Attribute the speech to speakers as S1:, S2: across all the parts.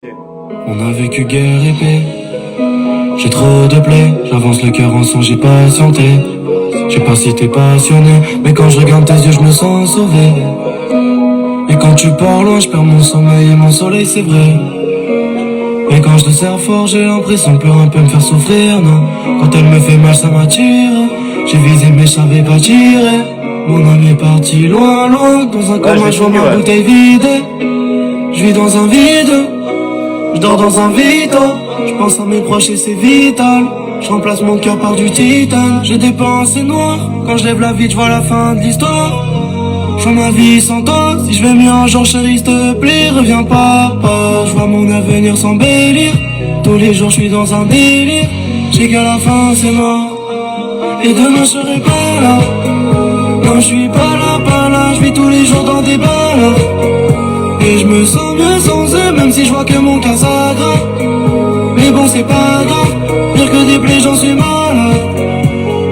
S1: On a vécu guerre et paix. J'ai trop de plaies, j'avance le cœur en son, j'ai patienté. Je sais pas si t'es passionné, mais quand je regarde tes yeux, je me sens sauvé. Et quand tu pars loin, je perds mon sommeil et mon soleil, c'est vrai. Et quand je te serre fort, j'ai l'impression que plus rien peut me faire souffrir, non. Quand elle me fait mal, ça m'attire. J'ai visé mais je savais pas tirer. Mon âme est parti loin, loin. Dans un coma, je vois ma bouteille vidée. Je vis dans un vide. Je dors dans un vide. Je pense à mes proches et c'est vital. Je remplace mon cœur par du titane. J'ai des pensées noires. Quand je lève la vie, je vois la fin de l'histoire. Je vois ma vie sans toi. Si je vais mieux un jour, chérie, s'il te plaît, reviens pas. Je vois mon avenir s'embellir. Tous les jours, je suis dans un délire. Je sais qu'à la fin, c'est mort. Et demain, je serai pas là. Non, je suis pas là. Je vis tous les jours dans des balles. Et je me sens mieux sans eux, même si je vois que mon cas s'aggrave. Mais bon, c'est pas grave. Pire que des plaies, j'en suis malade.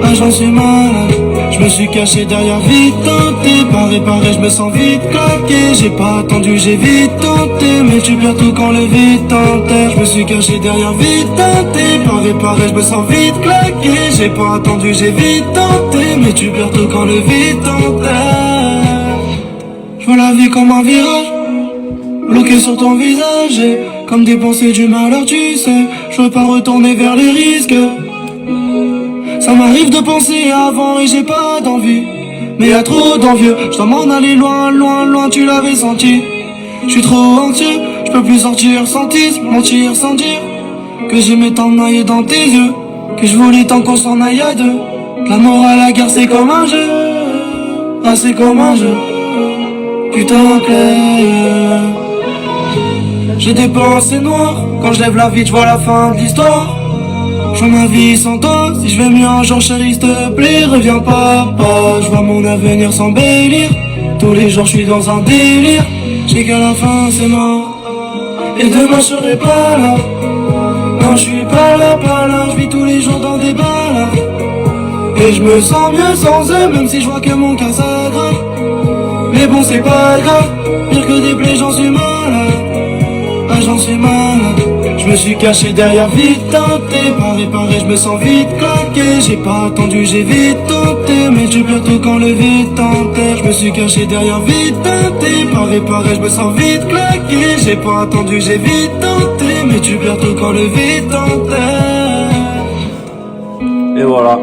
S1: Ah, j'en suis malade. Je me suis caché derrière, vite tenté. Pas réparé, je me sens vite claqué. J'ai pas attendu, j'ai vite tenté. Mais tu perds tout quand le vide t'enterre. Je me suis caché derrière, vite tenté. Pas réparé, je me sens vite claqué. J'ai pas attendu, j'ai vite tenté. Mais tu perds tout quand le vide t'enterre. Je vois la vie comme un virage, bloqué sur ton visage, et comme des pensées du malheur, tu sais. Je veux pas retourner vers les risques. Ça m'arrive de penser avant et j'ai pas d'envie. Mais y a trop d'envieux, je dois m'en aller loin, loin, loin, tu l'avais senti. Je suis trop anxieux, je peux plus sortir sans tease, mentir sans dire que j'aimais tant noyer dans tes yeux, que je voulais tant qu'on s'en aille à deux. L'amour à la guerre c'est comme un jeu, ah c'est comme un jeu, putain clair. J'ai des pensées noires, quand je lève la vie je vois la fin de l'histoire. Je vois ma vie sans toi, si je vais mieux un jour chérie s'il te plaît, reviens pas. Je vois mon avenir s'embellir, tous les jours je suis dans un délire. Je sais qu'à la fin c'est mort, et demain je serai pas là. Non je suis pas là, je vis tous les jours dans des balles. Et je me sens mieux sans eux, même si je vois que mon cas s'aggrave. Mais bon c'est pas grave, pire que des plaies j'en suis malade. Ah j'en suis malade. Je me suis caché derrière, vite tenté. Pas réparé, je me sens vite claqué. J'ai pas attendu, j'ai vite tenté. Mais tu perds tout quand le vide t'enterre. Je me suis caché derrière, vite tenté. Pas réparé, je me sens vite claqué. J'ai pas attendu, j'ai vite tenté. Mais tu perds tout quand le vide t'enterre.
S2: Et voilà.